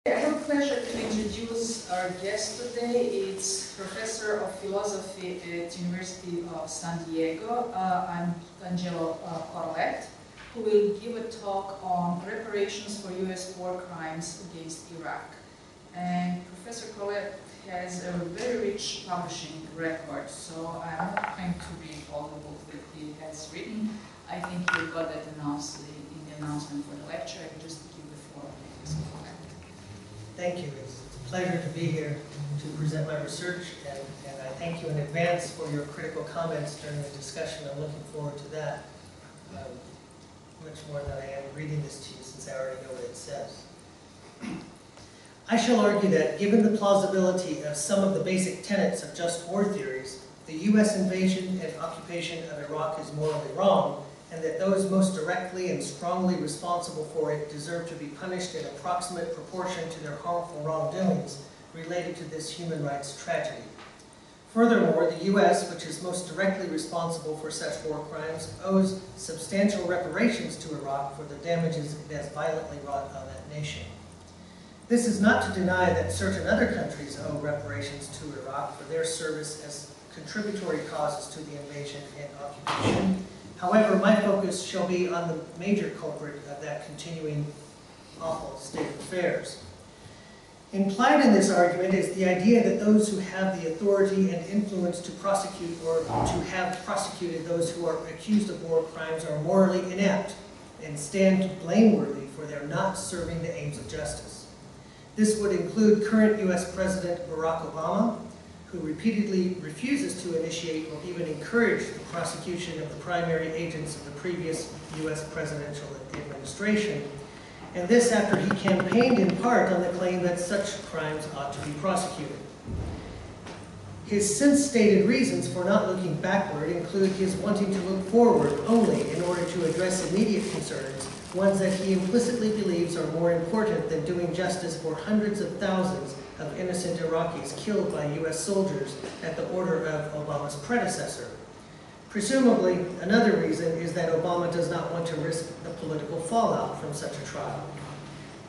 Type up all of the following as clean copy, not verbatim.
I have a pleasure to introduce our guest today. It's Professor of Philosophy at University of San Diego, Angelo Corlett, who will give a talk on reparations for U.S. war crimes against Iraq. And Professor Corlett has a very rich publishing record, so I'm not going to read all the books that he has written. I think you got that announced in the announcement for the lecture. I just give the floor to Professor Corlett. Thank you. It's a pleasure to be here to present my research, and I thank you in advance for your critical comments during the discussion. I'm looking forward to that much more than I am reading this to you, since I already know what it says. I shall argue that, given the plausibility of some of the basic tenets of just war theories, the U.S. invasion and occupation of Iraq is morally wrong, and that those most directly and strongly responsible for it deserve to be punished in approximate proportion to their harmful wrongdoings related to this human rights tragedy. Furthermore, the U.S., which is most directly responsible for such war crimes, owes substantial reparations to Iraq for the damages it has violently wrought on that nation. This is not to deny that certain other countries owe reparations to Iraq for their service as contributory causes to the invasion and occupation. However, my focus shall be on the major culprit of that continuing awful state of affairs. Implied in this argument is the idea that those who have the authority and influence to prosecute or to have prosecuted those who are accused of war crimes are morally inept and stand blameworthy for their not serving the aims of justice. This would include current U.S. President Barack Obama, who repeatedly refuses to initiate or even encourage the prosecution of the primary agents of the previous U.S. presidential administration, and this after he campaigned in part on the claim that such crimes ought to be prosecuted. His since-stated reasons for not looking backward include his wanting to look forward only in order to address immediate concerns, ones that he implicitly believes are more important than doing justice for hundreds of thousands of innocent Iraqis killed by U.S. soldiers at the order of Obama's predecessor. Presumably, another reason is that Obama does not want to risk the political fallout from such a trial.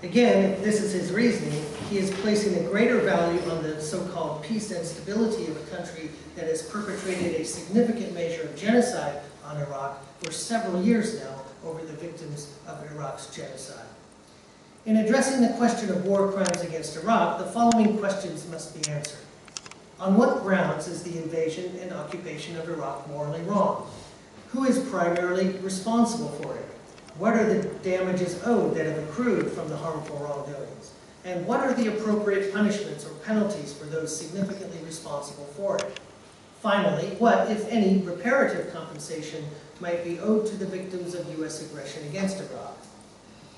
Again, if this is his reasoning, he is placing a greater value on the so-called peace and stability of a country that has perpetrated a significant measure of genocide on Iraq for several years now over the victims of Iraq's genocide. In addressing the question of war crimes against Iraq, the following questions must be answered. On what grounds is the invasion and occupation of Iraq morally wrong? Who is primarily responsible for it? What are the damages owed that have accrued from the harmful wrongdoings? And what are the appropriate punishments or penalties for those significantly responsible for it? Finally, what, if any, reparative compensation might be owed to the victims of U.S. aggression against Iraq?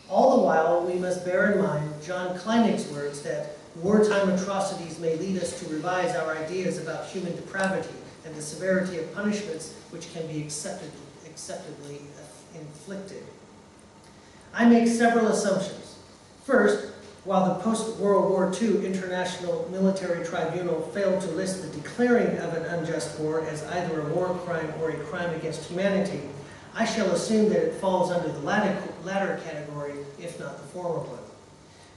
All the while, we must bear in mind John Kleinig's words that wartime atrocities may lead us to revise our ideas about human depravity and the severity of punishments which can be acceptably inflicted. I make several assumptions. First, while the post-World War II International Military Tribunal failed to list the declaring of an unjust war as either a war crime or a crime against humanity, I shall assume that it falls under the latter category, if not the former one.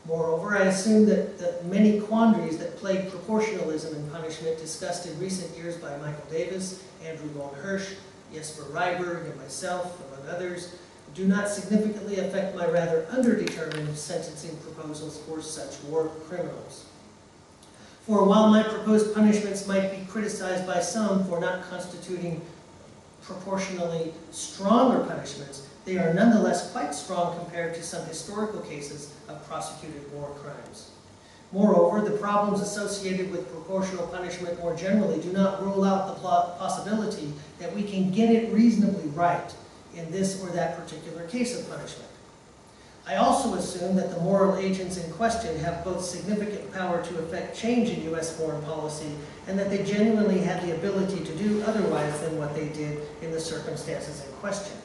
Moreover, I assume that the many quandaries that plague proportionalism in punishment discussed in recent years by Michael Davis, Andrew Von Hirsch, Jesper Ryberg, and myself, among others, do not significantly affect my rather underdetermined sentencing proposals for such war criminals. For while my proposed punishments might be criticized by some for not constituting proportionally stronger punishments, they are nonetheless quite strong compared to some historical cases of prosecuted war crimes. Moreover, the problems associated with proportional punishment more generally do not rule out the possibility that we can get it reasonably right in this or that particular case of punishment. I also assume that the moral agents in question have both significant power to effect change in U.S. foreign policy and that they genuinely have the ability to do otherwise than what they did in the circumstances in question.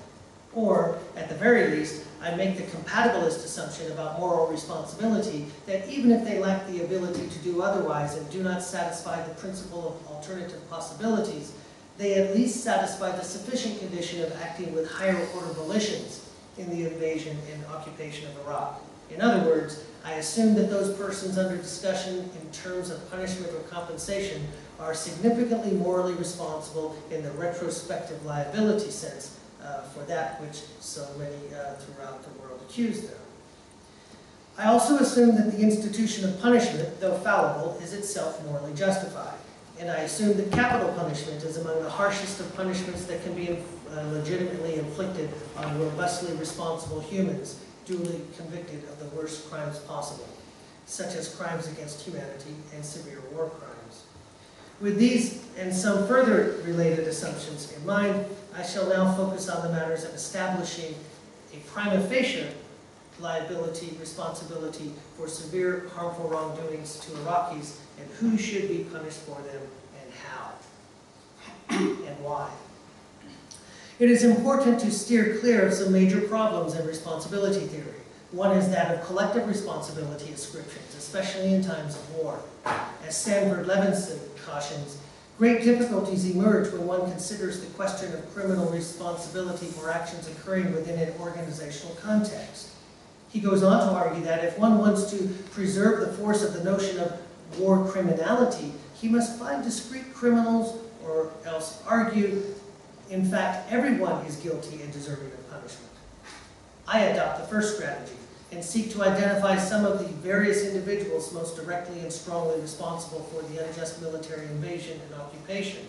Or, at the very least, I make the compatibilist assumption about moral responsibility that even if they lack the ability to do otherwise and do not satisfy the principle of alternative possibilities, they at least satisfy the sufficient condition of acting with higher order volitions in the invasion and occupation of Iraq. In other words, I assume that those persons under discussion in terms of punishment or compensation are significantly morally responsible in the retrospective liability sense for that which so many throughout the world accuse them. I also assume that the institution of punishment, though fallible, is itself morally justified. And I assume that capital punishment is among the harshest of punishments that can be legitimately inflicted on robustly responsible humans, duly convicted of the worst crimes possible, such as crimes against humanity and severe war crimes. With these and some further related assumptions in mind, I shall now focus on the matters of establishing a prima facie liability, responsibility for severe harmful wrongdoings to Iraqis, and who should be punished for them and how and why. It is important to steer clear of some major problems in responsibility theory. One is that of collective responsibility ascriptions, especially in times of war. As Sanford Levinson cautions, great difficulties emerge when one considers the question of criminal responsibility for actions occurring within an organizational context. He goes on to argue that if one wants to preserve the force of the notion of war criminality, he must find discrete criminals, or else argue, in fact, everyone is guilty and deserving of punishment. I adopt the first strategy and seek to identify some of the various individuals most directly and strongly responsible for the unjust military invasion and occupation.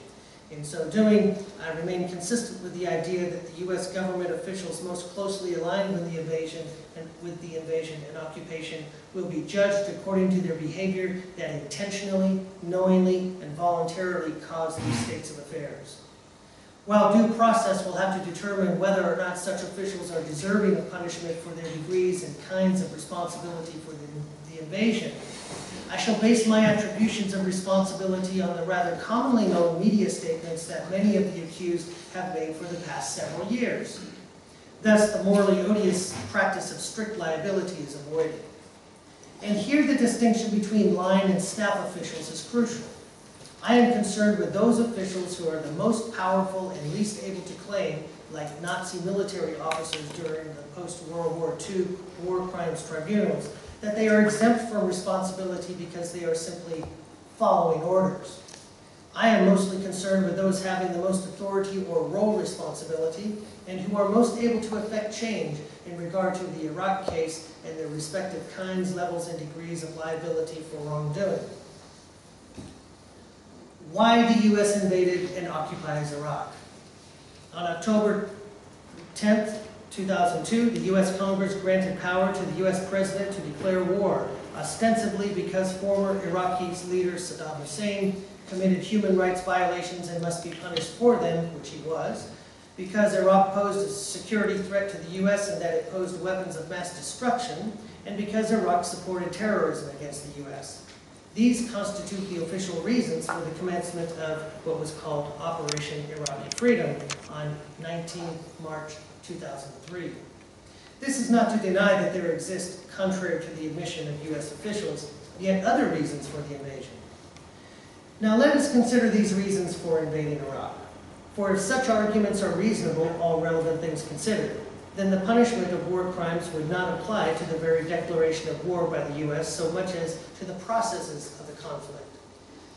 In so doing, I remain consistent with the idea that the U.S. government officials most closely aligned with the invasion and occupation will be judged according to their behavior that intentionally, knowingly, and voluntarily caused these states of affairs. While due process will have to determine whether or not such officials are deserving of punishment for their degrees and kinds of responsibility for the invasion, I shall base my attributions of responsibility on the rather commonly known media statements that many of the accused have made for the past several years. Thus, the morally odious practice of strict liability is avoided. And here the distinction between line and staff officials is crucial. I am concerned with those officials who are the most powerful and least able to claim, like Nazi military officers during the post-World War II war crimes tribunals, that they are exempt from responsibility because they are simply following orders. I am mostly concerned with those having the most authority or role responsibility and who are most able to effect change in regard to the Iraq case and their respective kinds, levels, and degrees of liability for wrongdoing. Why the U.S. invaded and occupies Iraq. On October 10th, 2002, the U.S. Congress granted power to the U.S. President to declare war, ostensibly because former Iraqi leader Saddam Hussein committed human rights violations and must be punished for them, which he was, because Iraq posed a security threat to the U.S. and that it posed weapons of mass destruction, and because Iraq supported terrorism against the U.S. These constitute the official reasons for the commencement of what was called Operation Iraqi Freedom on 19 March 2003. This is not to deny that there exist, contrary to the admission of U.S. officials, yet other reasons for the invasion. Now let us consider these reasons for invading Iraq. For if such arguments are reasonable, all relevant things considered, then the punishment of war crimes would not apply to the very declaration of war by the U.S. so much as to the processes of the conflict.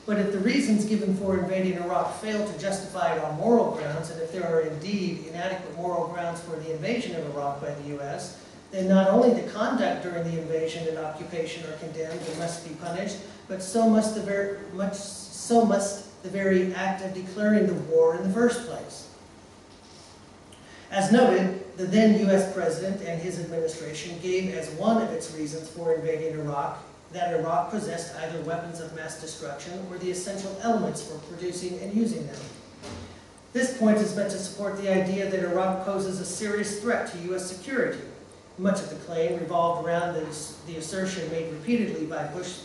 But if the reasons given for invading Iraq fail to justify it on moral grounds, and if there are indeed inadequate moral grounds for the invasion of Iraq by the U.S., then not only the conduct during the invasion and occupation are condemned and must be punished, but so must the very act of declaring the war in the first place. As noted, the then U.S. President and his administration gave as one of its reasons for invading Iraq that Iraq possessed either weapons of mass destruction or the essential elements for producing and using them. This point is meant to support the idea that Iraq poses a serious threat to U.S. security. Much of the claim revolved around the assertion made repeatedly by Bush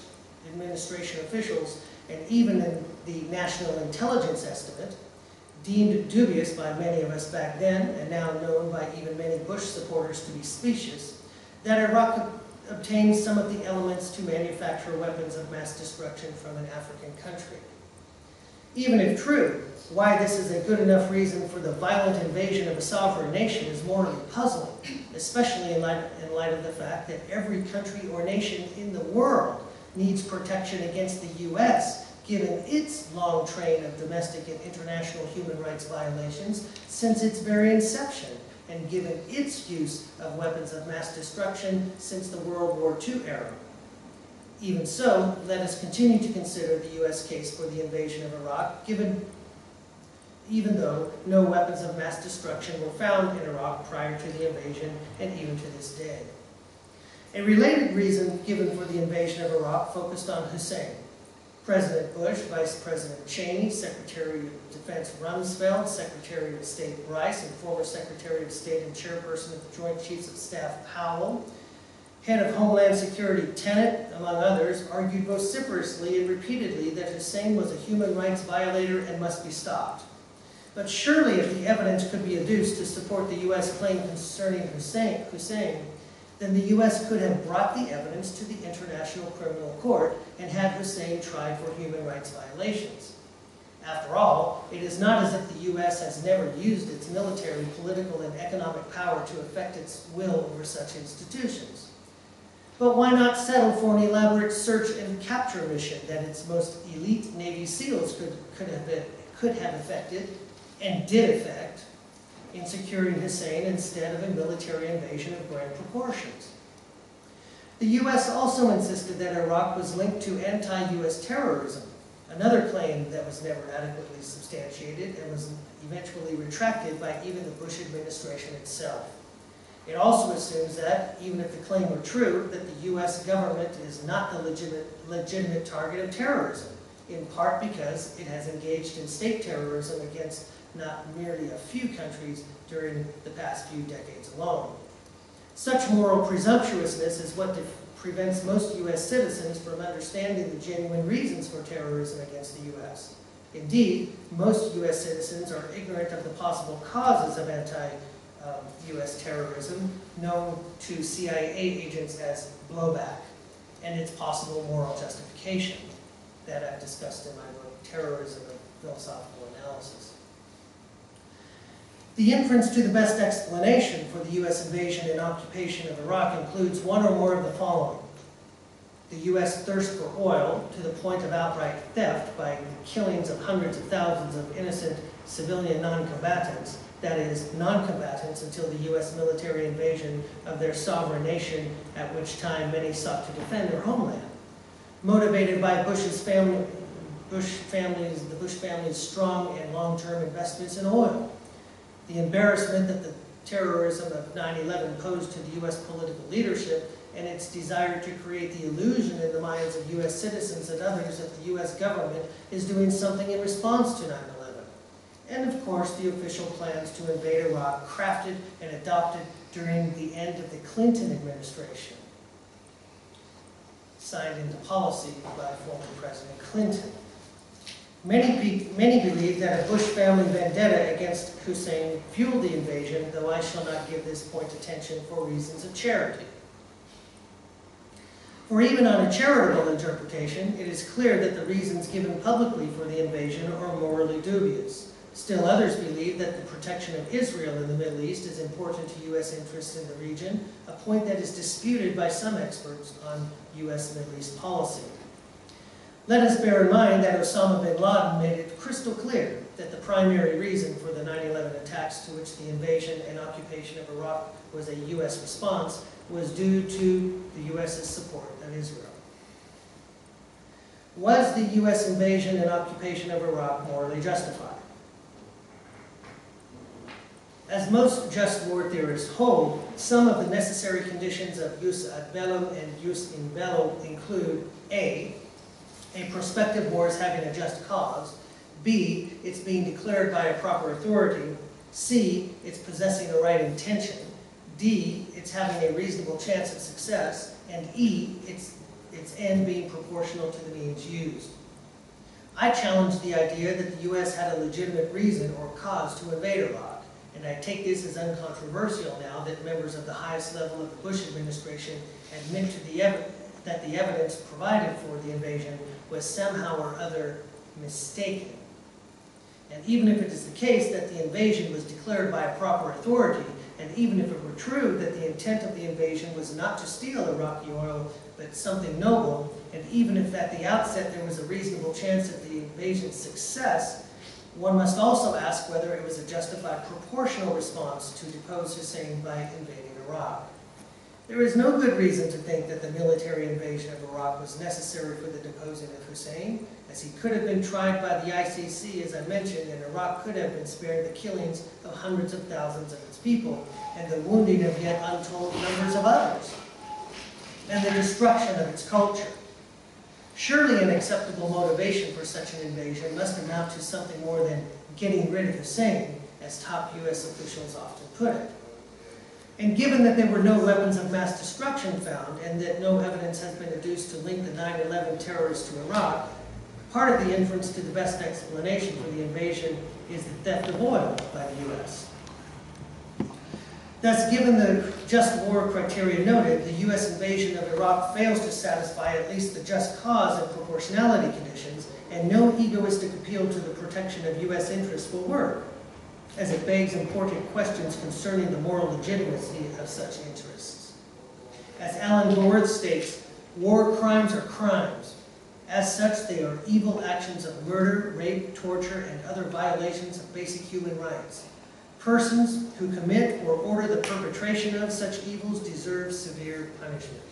administration officials and even in the National Intelligence Estimate, deemed dubious by many of us back then, and now known by even many Bush supporters to be specious, that Iraq obtained some of the elements to manufacture weapons of mass destruction from an African country. Even if true, why this is a good enough reason for the violent invasion of a sovereign nation is morally puzzling, especially in light of the fact that every country or nation in the world needs protection against the U.S., given its long train of domestic and international human rights violations since its very inception, and given its use of weapons of mass destruction since the World War II era. Even so, let us continue to consider the U.S. case for the invasion of Iraq, even though no weapons of mass destruction were found in Iraq prior to the invasion and even to this day. A related reason given for the invasion of Iraq focused on Hussein. President Bush, Vice President Cheney, Secretary of Defense Rumsfeld, Secretary of State Rice, and former Secretary of State and Chairperson of the Joint Chiefs of Staff Powell, Head of Homeland Security Tenet, among others, argued vociferously and repeatedly that Hussein was a human rights violator and must be stopped. But surely if the evidence could be adduced to support the U.S. claim concerning Hussein, then the U.S. could have brought the evidence to the International Criminal Court and had Hussein tried for human rights violations. After all, it is not as if the U.S. has never used its military, political, and economic power to effect its will over such institutions. But why not settle for an elaborate search and capture mission that its most elite Navy SEALs could have effected, and did effect, in securing Hussein instead of a military invasion of grand proportions? The U.S. also insisted that Iraq was linked to anti-U.S. terrorism, another claim that was never adequately substantiated and was eventually retracted by even the Bush administration itself. It also assumes that, even if the claim were true, that the U.S. government is not the legitimate target of terrorism, in part because it has engaged in state terrorism against not merely a few countries during the past few decades alone. Such moral presumptuousness is what prevents most U.S. citizens from understanding the genuine reasons for terrorism against the U.S. Indeed, most U.S. citizens are ignorant of the possible causes of anti-U.S. terrorism, known to CIA agents as blowback, and its possible moral justification that I've discussed in my book, Terrorism and Philosophical Analysis. The inference to the best explanation for the U.S. invasion and occupation of Iraq includes one or more of the following. The U.S. thirst for oil to the point of outright theft by the killings of hundreds of thousands of innocent civilian non-combatants, that is, non-combatants until the U.S. military invasion of their sovereign nation, at which time many sought to defend their homeland. Motivated by the Bush family's strong and long-term investments in oil. The embarrassment that the terrorism of 9/11 posed to the U.S. political leadership and its desire to create the illusion in the minds of U.S. citizens and others that the U.S. government is doing something in response to 9/11. And of course, the official plans to invade Iraq crafted and adopted during the end of the Clinton administration, signed into policy by former President Clinton. Many believe that a Bush family vendetta against Hussein fueled the invasion, though I shall not give this point attention for reasons of charity. For even on a charitable interpretation, it is clear that the reasons given publicly for the invasion are morally dubious. Still others believe that the protection of Israel in the Middle East is important to U.S. interests in the region, a point that is disputed by some experts on U.S. Middle East policy. Let us bear in mind that Osama bin Laden made it crystal clear that the primary reason for the 9/11 attacks, to which the invasion and occupation of Iraq was a U.S. response, was due to the U.S.'s support of Israel. Was the U.S. invasion and occupation of Iraq morally justified? As most just war theorists hold, some of the necessary conditions of jus ad bellum and jus in bello include A prospective war is having a just cause, B, it's being declared by a proper authority, C, it's possessing the right intention, D, it's having a reasonable chance of success, and E, its end being proportional to the means used. I challenge the idea that the U.S. had a legitimate reason or cause to invade Iraq, and I take this as uncontroversial now that members of the highest level of the Bush administration admit that the evidence provided for the invasion was somehow or other mistaken. And even if it is the case that the invasion was declared by a proper authority, and even if it were true that the intent of the invasion was not to steal Iraqi oil, but something noble, and even if at the outset there was a reasonable chance of the invasion's success, one must also ask whether it was a justified proportional response to depose Hussein by invading Iraq. There is no good reason to think that the military invasion of Iraq was necessary for the deposing of Hussein, as he could have been tried by the ICC, as I mentioned, and Iraq could have been spared the killings of hundreds of thousands of its people, and the wounding of yet untold numbers of others, and the destruction of its culture. Surely an acceptable motivation for such an invasion must amount to something more than getting rid of Hussein, as top U.S. officials often put it. And given that there were no weapons of mass destruction found, and that no evidence has been adduced to link the 9/11 terrorists to Iraq, part of the inference to the best explanation for the invasion is the theft of oil by the U.S. Thus, given the just war criteria noted, the U.S. invasion of Iraq fails to satisfy at least the just cause and proportionality conditions, and no egoistic appeal to the protection of U.S. interests will work, as it begs important questions concerning the moral legitimacy of such interests. As Alan Goworth states, war crimes are crimes. As such, they are evil actions of murder, rape, torture, and other violations of basic human rights. Persons who commit or order the perpetration of such evils deserve severe punishment.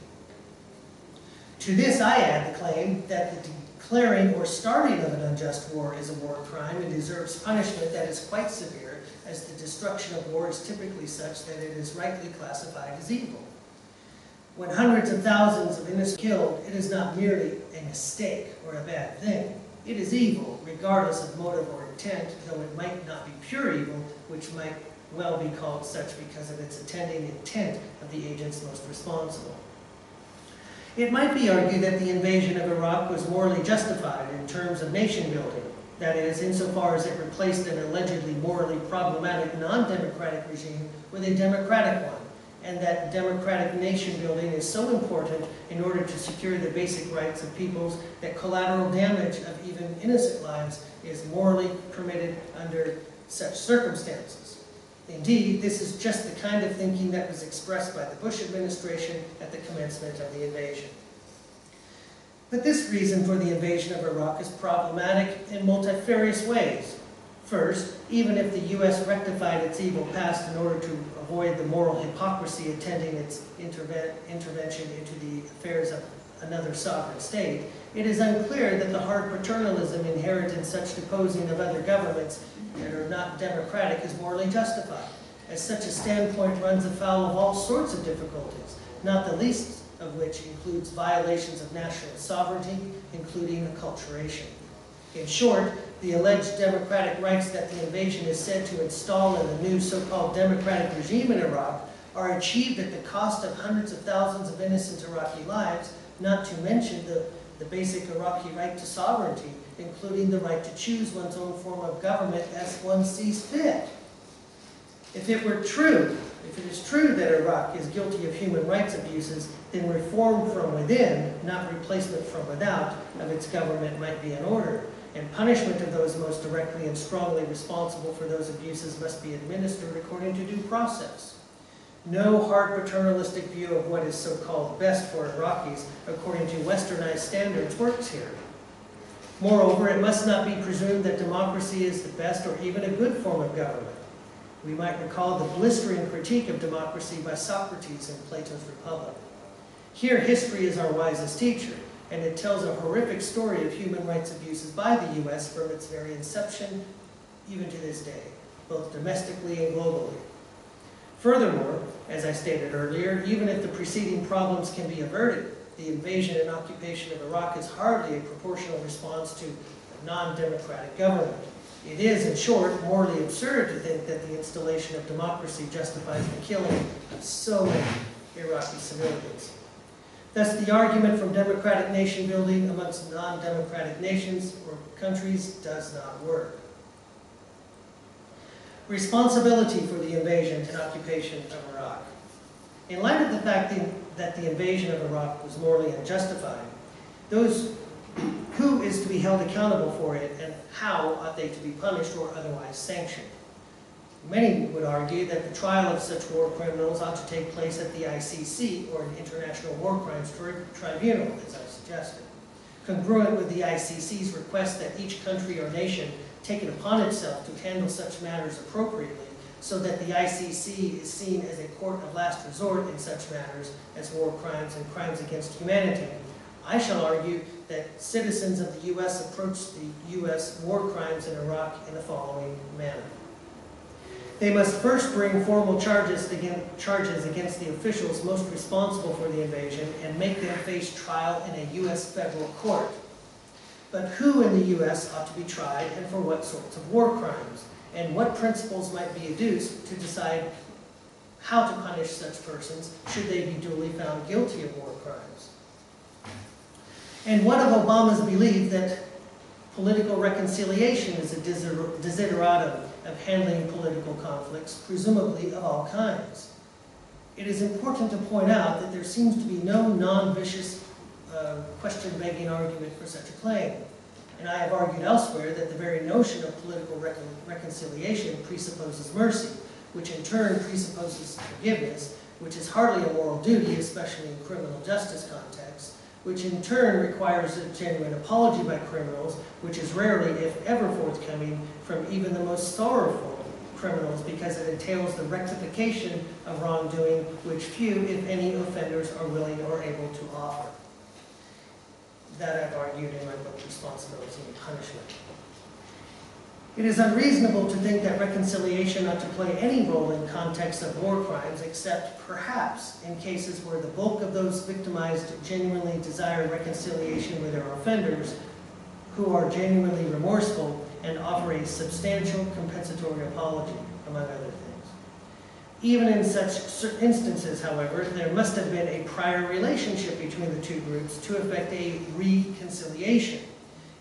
To this I add the claim that the declaring or starting of an unjust war is a war crime and deserves punishment that is quite severe, as the destruction of war is typically such that it is rightly classified as evil. When hundreds of thousands of innocents are killed, it is not merely a mistake or a bad thing. It is evil, regardless of motive or intent, though it might not be pure evil, which might well be called such because of its attending intent of the agents most responsible. It might be argued that the invasion of Iraq was morally justified in terms of nation building, that is, insofar as it replaced an allegedly morally problematic non-democratic regime with a democratic one, and that democratic nation building is so important in order to secure the basic rights of peoples that collateral damage of even innocent lives is morally permitted under such circumstances. Indeed, this is just the kind of thinking that was expressed by the Bush administration at the commencement of the invasion. But this reason for the invasion of Iraq is problematic in multifarious ways. First, even if the U.S. rectified its evil past in order to avoid the moral hypocrisy attending its intervention into the affairs of another sovereign state, it is unclear that the hard paternalism inherent in such deposing of other governments that are not democratic is morally justified, as such a standpoint runs afoul of all sorts of difficulties, not the least of which includes violations of national sovereignty, including acculturation. In short, the alleged democratic rights that the invasion is said to install in the new so-called democratic regime in Iraq are achieved at the cost of hundreds of thousands of innocent Iraqi lives, not to mention the basic Iraqi right to sovereignty, including the right to choose one's own form of government as one sees fit. If it is true that Iraq is guilty of human rights abuses, then reform from within, not replacement from without, of its government might be in order, and punishment of those most directly and strongly responsible for those abuses must be administered according to due process. No hard paternalistic view of what is so-called best for Iraqis, according to westernized standards, works here. Moreover, it must not be presumed that democracy is the best or even a good form of government. We might recall the blistering critique of democracy by Socrates in Plato's Republic. Here, history is our wisest teacher, and it tells a horrific story of human rights abuses by the U.S. from its very inception, even to this day, both domestically and globally. Furthermore, as I stated earlier, even if the preceding problems can be averted, the invasion and occupation of Iraq is hardly a proportional response to a non-democratic government. It is, in short, morally absurd to think that the installation of democracy justifies the killing of so many Iraqi civilians. Thus, the argument from democratic nation building amongst non-democratic nations or countries does not work. Responsibility for the invasion and occupation of Iraq. In light of the fact that the invasion of Iraq was morally unjustified, those Who is to be held accountable for it, and how ought they to be punished or otherwise sanctioned? Many would argue that the trial of such war criminals ought to take place at the ICC, or an International War Crimes Tribunal, as I suggested. Congruent with the ICC's request that each country or nation take it upon itself to handle such matters appropriately, so that the ICC is seen as a court of last resort in such matters as war crimes and crimes against humanity, I shall argue that citizens of the U.S. approach the U.S. war crimes in Iraq in the following manner. They must first bring formal charges against the officials most responsible for the invasion and make them face trial in a U.S. federal court. But who in the U.S. ought to be tried, and for what sorts of war crimes? And what principles might be adduced to decide how to punish such persons should they be duly found guilty of war crimes? And what of Obama's belief that political reconciliation is a desideratum of handling political conflicts, presumably of all kinds? It is important to point out that there seems to be no non-vicious question-begging argument for such a claim. And I have argued elsewhere that the very notion of political reconciliation presupposes mercy, which in turn presupposes forgiveness, which is hardly a moral duty, especially in criminal justice contexts, which in turn requires a genuine apology by criminals, which is rarely, if ever, forthcoming from even the most sorrowful criminals, because it entails the rectification of wrongdoing, which few, if any, offenders are willing or able to offer. That I've argued in my book, Responsibility and Punishment. It is unreasonable to think that reconciliation ought to play any role in contexts of war crimes, except perhaps in cases where the bulk of those victimized genuinely desire reconciliation with their offenders, who are genuinely remorseful and offer a substantial compensatory apology, among other things. Even in such instances, however, there must have been a prior relationship between the two groups to effect a reconciliation.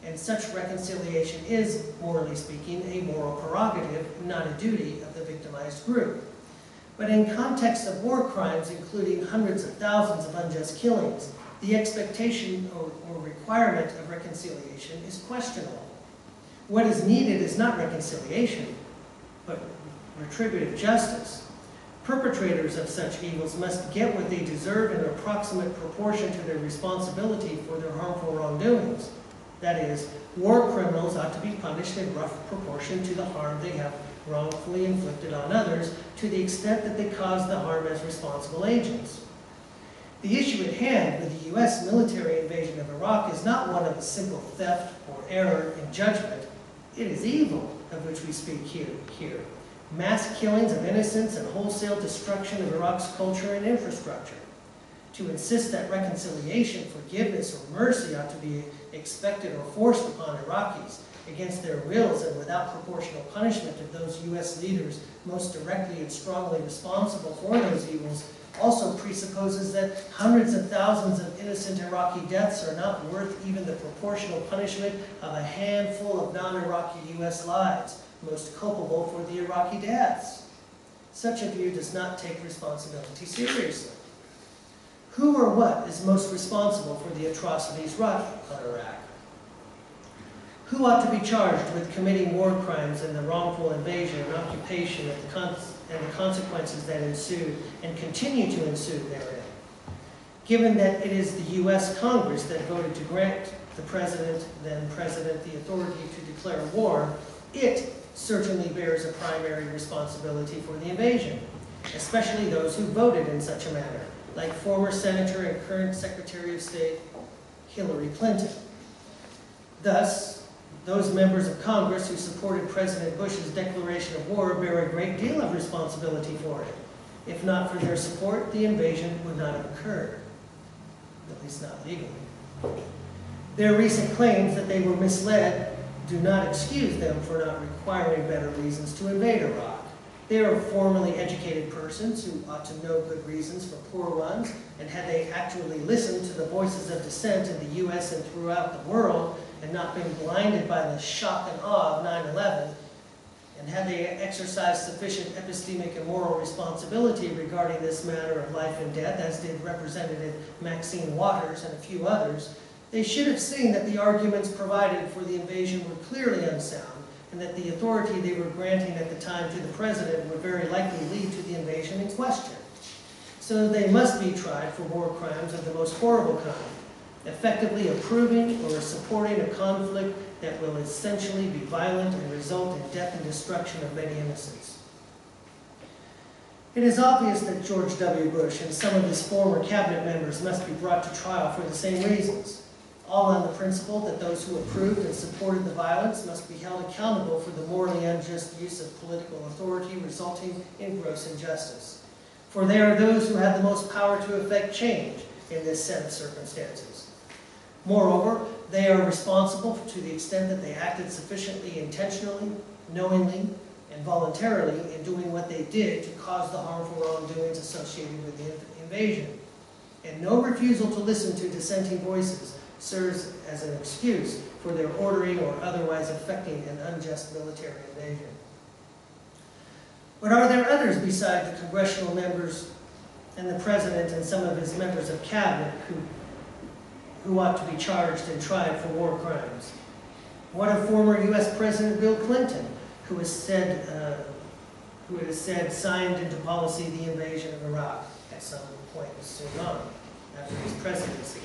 And such reconciliation is, morally speaking, a moral prerogative, not a duty of the victimized group. But in context of war crimes, including hundreds of thousands of unjust killings, the expectation or requirement of reconciliation is questionable. What is needed is not reconciliation, but retributive justice. Perpetrators of such evils must get what they deserve in approximate proportion to their responsibility for their harmful wrongdoings. That is, war criminals ought to be punished in rough proportion to the harm they have wrongfully inflicted on others, to the extent that they caused the harm as responsible agents. The issue at hand with the U.S. military invasion of Iraq is not one of simple theft or error in judgment. It is evil of which we speak here. Mass killings of innocents and wholesale destruction of Iraq's culture and infrastructure. To insist that reconciliation, forgiveness, or mercy ought to be expected or forced upon Iraqis against their wills and without proportional punishment of those U.S. leaders most directly and strongly responsible for those evils also presupposes that hundreds of thousands of innocent Iraqi deaths are not worth even the proportional punishment of a handful of non-Iraqi U.S. lives, most culpable for the Iraqi deaths. Such a view does not take responsibility seriously. Who or what is most responsible for the atrocities wrought on Iraq? Who ought to be charged with committing war crimes and the wrongful invasion and occupation and the consequences that ensued and continue to ensue therein? Given that it is the U.S. Congress that voted to grant the then President, the authority to declare war, it certainly bears a primary responsibility for the invasion, especially those who voted in such a manner, like former Senator and current Secretary of State Hillary Clinton. Thus, those members of Congress who supported President Bush's declaration of war bear a great deal of responsibility for it. If not for their support, the invasion would not have occurred, at least not legally. Their recent claims that they were misled do not excuse them for not requiring better reasons to invade Iraq. They are formally educated persons who ought to know good reasons for poor ones, and had they actually listened to the voices of dissent in the U.S. and throughout the world, and not been blinded by the shock and awe of 9/11, and had they exercised sufficient epistemic and moral responsibility regarding this matter of life and death, as did Representative Maxine Waters and a few others, They should have seen that the arguments provided for the invasion were clearly unsound, and that the authority they were granting at the time to the president would very likely lead to the invasion in question. So they must be tried for war crimes of the most horrible kind, effectively approving or supporting a conflict that will essentially be violent and result in death and destruction of many innocents. It is obvious that George W. Bush and some of his former cabinet members must be brought to trial for the same reasons, all on the principle that those who approved and supported the violence must be held accountable for the morally unjust use of political authority resulting in gross injustice. For they are those who have the most power to effect change in this set of circumstances. Moreover, they are responsible to the extent that they acted sufficiently intentionally, knowingly, and voluntarily in doing what they did to cause the harmful wrongdoings associated with the invasion. And no refusal to listen to dissenting voices serves as an excuse for their ordering or otherwise effecting an unjust military invasion. But are there others beside the congressional members and the president and some of his members of cabinet who ought to be charged and tried for war crimes? What of former U.S. President Bill Clinton, who has said signed into policy the invasion of Iraq at some point soon on after his presidency?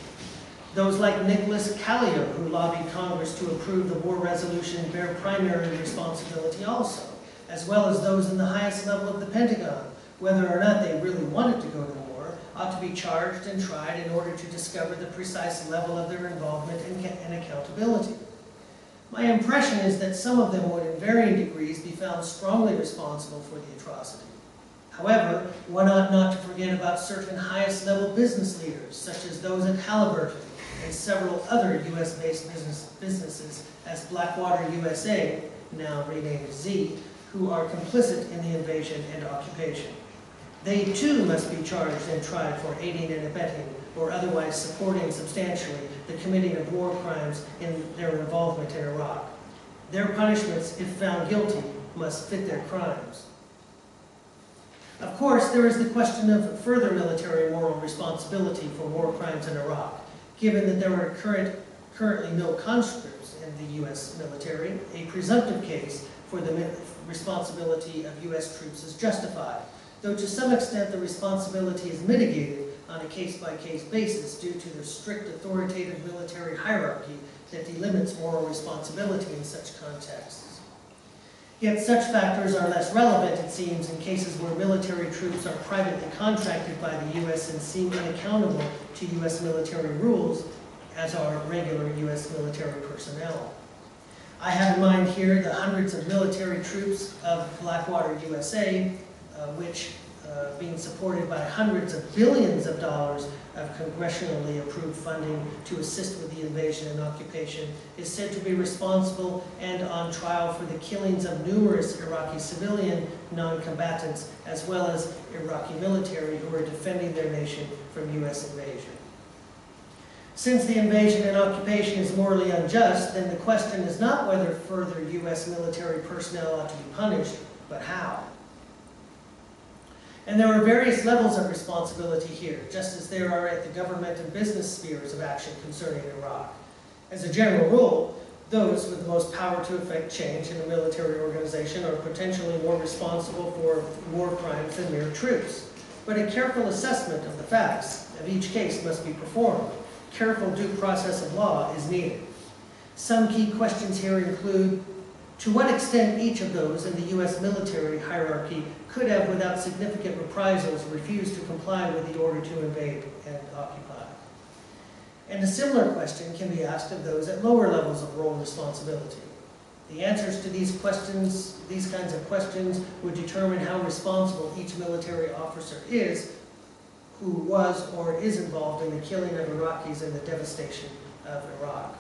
Those like Nicholas Callio, who lobbied Congress to approve the war resolution, bear primary responsibility also, as well as those in the highest level of the Pentagon, whether or not they really wanted to go to war, ought to be charged and tried in order to discover the precise level of their involvement and accountability. My impression is that some of them would in varying degrees be found strongly responsible for the atrocity. However, one ought not to forget about certain highest level business leaders, such as those at Halliburton and several other U.S.-based businesses as Blackwater USA, now renamed Z, who are complicit in the invasion and occupation. They too must be charged and tried for aiding and abetting or otherwise supporting substantially the committing of war crimes in their involvement in Iraq. Their punishments, if found guilty, must fit their crimes. Of course, there is the question of further military moral responsibility for war crimes in Iraq, given that there are currently no conscripts in the U.S. military. A presumptive case for the responsibility of U.S. troops is justified, though to some extent the responsibility is mitigated on a case-by-case basis due to the strict authoritative military hierarchy that delimits moral responsibility in such contexts. Yet such factors are less relevant, it seems, in cases where military troops are privately contracted by the U.S. and seem unaccountable to U.S. military rules, as are regular U.S. military personnel. I have in mind here the hundreds of military troops of Blackwater USA, which, being supported by hundreds of billions of dollars of congressionally approved funding to assist with the invasion and occupation, is said to be responsible and on trial for the killings of numerous Iraqi civilian non-combatants, as well as Iraqi military who are defending their nation from U.S. invasion. Since the invasion and occupation is morally unjust, then the question is not whether further U.S. military personnel ought to be punished, but how. And there are various levels of responsibility here, just as there are at the government and business spheres of action concerning Iraq. As a general rule, those with the most power to effect change in the military organization are potentially more responsible for war crimes than mere troops. But a careful assessment of the facts of each case must be performed. Careful due process of law is needed. Some key questions here include, to what extent each of those in the U.S. military hierarchy could have, without significant reprisals, refused to comply with the order to invade and occupy. And a similar question can be asked of those at lower levels of role and responsibility. The answers to these kinds of questions, would determine how responsible each military officer is who was or is involved in the killing of Iraqis and the devastation of Iraq.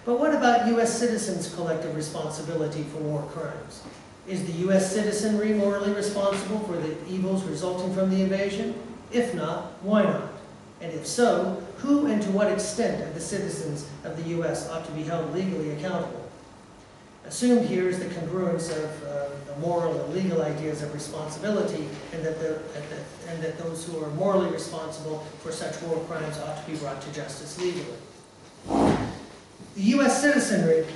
But what about U.S. citizens' collective responsibility for war crimes? Is the U.S. citizenry morally responsible for the evils resulting from the invasion? If not, why not? And if so, who and to what extent of the citizens of the U.S. ought to be held legally accountable? Assumed here is the congruence of the moral and legal ideas of responsibility, and that those who are morally responsible for such war crimes ought to be brought to justice legally. The U.S. citizenry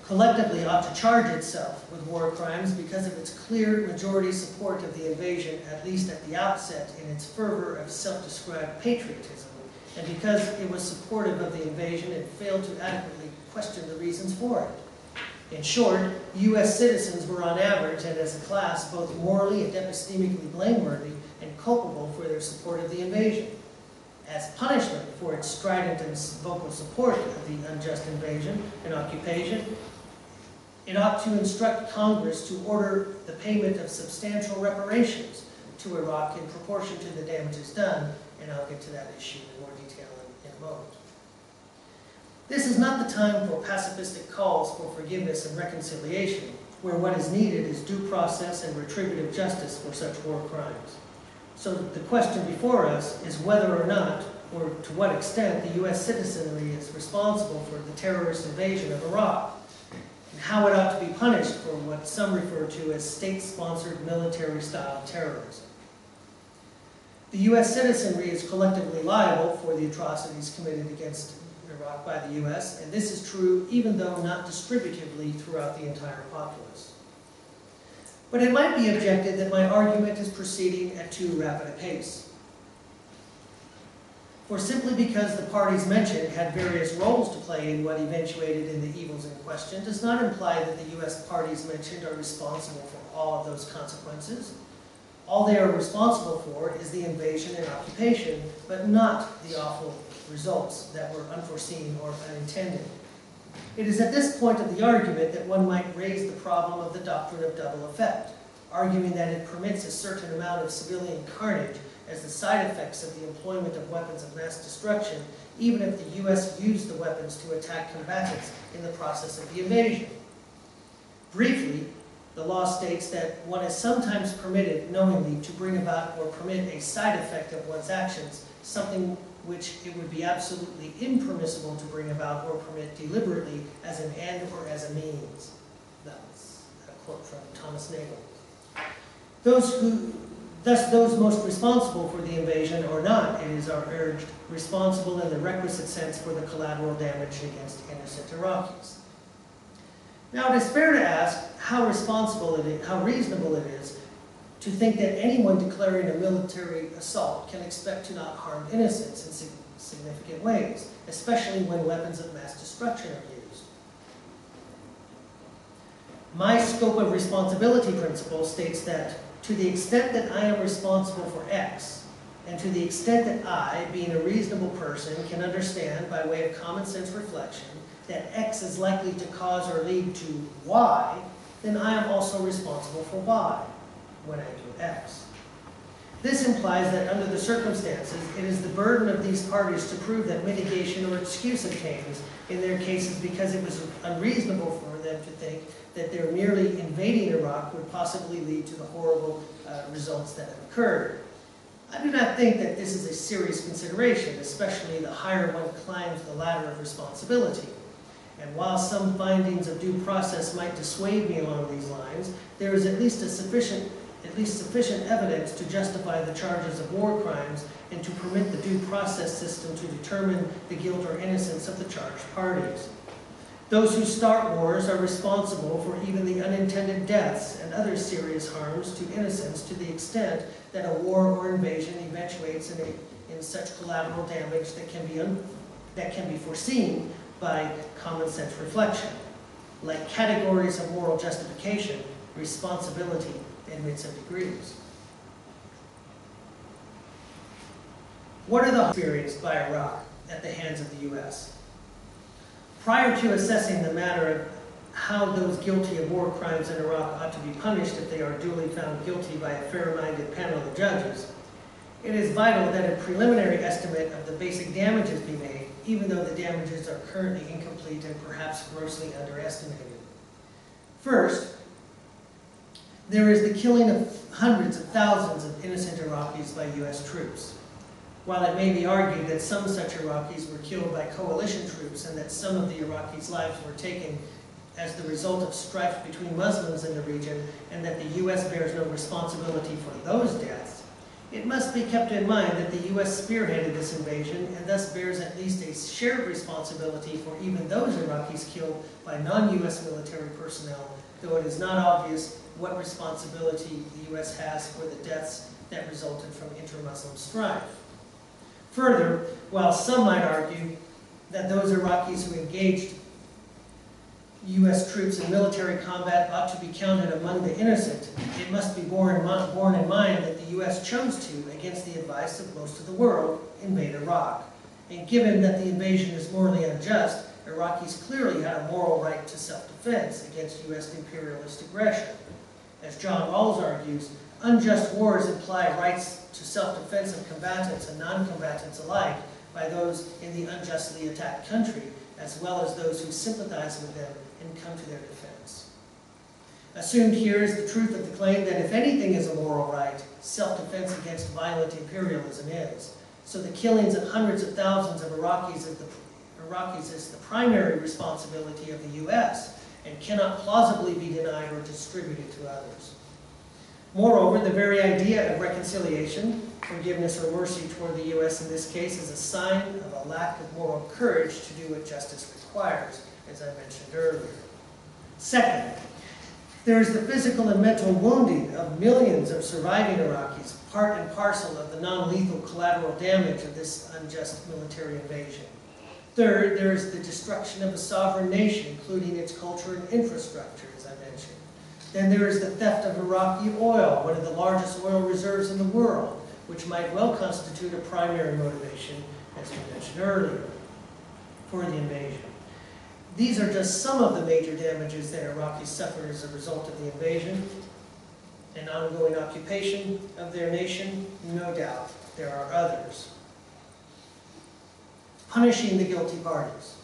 collectively ought to charge itself with war crimes because of its clear majority support of the invasion, at least at the outset, in its fervor of self-described patriotism, and because it was supportive of the invasion and failed to adequately question the reasons for it. In short, U.S. citizens were on average, and as a class, both morally and epistemically blameworthy and culpable for their support of the invasion. As punishment for its strident and vocal support of the unjust invasion and occupation, it ought to instruct Congress to order the payment of substantial reparations to Iraq in proportion to the damages done, and I'll get to that issue in more detail in a moment. This is not the time for pacifistic calls for forgiveness and reconciliation, where what is needed is due process and retributive justice for such war crimes. So the question before us is whether or not, or to what extent, the U.S. citizenry is responsible for the terrorist invasion of Iraq, and how it ought to be punished for what some refer to as state-sponsored military-style terrorism. The U.S. citizenry is collectively liable for the atrocities committed against Iraq by the U.S., and this is true even though not distributively throughout the entire populace. But it might be objected that my argument is proceeding at too rapid a pace. For simply because the parties mentioned had various roles to play in what eventuated in the evils in question does not imply that the U.S. parties mentioned are responsible for all of those consequences. All they are responsible for is the invasion and occupation, but not the awful results that were unforeseen or unintended. It is at this point of the argument that one might raise the problem of the doctrine of double effect, arguing that it permits a certain amount of civilian carnage as the side effects of the employment of weapons of mass destruction, even if the U.S. used the weapons to attack combatants in the process of the invasion. Briefly, the law states that one is sometimes permitted knowingly to bring about or permit a side effect of one's actions, something which it would be absolutely impermissible to bring about or permit deliberately as an end or as a means. That's a quote from Thomas Nagel. Thus those most responsible for the invasion or not, it is urged, responsible in the requisite sense for the collateral damage against innocent Iraqis. Now it is fair to ask how reasonable it is to think that anyone declaring a military assault can expect to not harm innocents in significant ways, especially when weapons of mass destruction are used. My scope of responsibility principle states that to the extent that I am responsible for X, and to the extent that I, being a reasonable person, can understand by way of common sense reflection that X is likely to cause or lead to Y, then I am also responsible for Y when I do X. This implies that under the circumstances, it is the burden of these parties to prove that mitigation or excuse obtains in their cases because it was unreasonable for them to think that their merely invading Iraq would possibly lead to the horrible results that have occurred. I do not think that this is a serious consideration, especially the higher one climbs the ladder of responsibility. And while some findings of due process might dissuade me along these lines, there is at least sufficient evidence to justify the charges of war crimes and to permit the due process system to determine the guilt or innocence of the charged parties. Those who start wars are responsible for even the unintended deaths and other serious harms to innocents to the extent that a war or invasion eventuates in such collateral damage that can be foreseen by common sense reflection. Like categories of moral justification, responsibility admits of degrees. What are the experienced by Iraq at the hands of the U.S.? Prior to assessing the matter of how those guilty of war crimes in Iraq ought to be punished if they are duly found guilty by a fair-minded panel of judges, it is vital that a preliminary estimate of the basic damages be made, even though the damages are currently incomplete and perhaps grossly underestimated. First, there is the killing of hundreds of thousands of innocent Iraqis by U.S. troops. While it may be argued that some such Iraqis were killed by coalition troops and that some of the Iraqis' lives were taken as the result of strife between Muslims in the region and that the U.S. bears no responsibility for those deaths, It must be kept in mind that the U.S. spearheaded this invasion and thus bears at least a shared responsibility for even those Iraqis killed by non-U.S. military personnel, though it is not obvious what responsibility the U.S. has for the deaths that resulted from inter-Muslim strife. Further, while some might argue that those Iraqis who engaged U.S. troops in military combat ought to be counted among the innocent, it must be borne in mind that the U.S. chose to, against the advice of most of the world, invade Iraq. And given that the invasion is morally unjust, Iraqis clearly had a moral right to self-defense against U.S. imperialist aggression. As John Rawls argues, unjust wars imply rights to self-defense of combatants and non-combatants alike by those in the unjustly attacked country, as well as those who sympathize with them and come to their defense. Assumed here is the truth of the claim that if anything is a moral right, self-defense against violent imperialism is. So the killings of hundreds of thousands of Iraqis is the primary responsibility of the U.S. and cannot plausibly be denied or distributed to others. Moreover, the very idea of reconciliation, forgiveness or mercy toward the U.S. in this case is a sign of a lack of moral courage to do what justice requires, as I mentioned earlier. Second, there is the physical and mental wounding of millions of surviving Iraqis, part and parcel of the non-lethal collateral damage of this unjust military invasion. Third, there is the destruction of a sovereign nation, including its culture and infrastructure, as I mentioned. Then there is the theft of Iraqi oil, one of the largest oil reserves in the world, which might well constitute a primary motivation, as we mentioned earlier, for the invasion. These are just some of the major damages that Iraqis suffered as a result of the invasion and ongoing occupation of their nation. No doubt there are others. Punishing the guilty parties.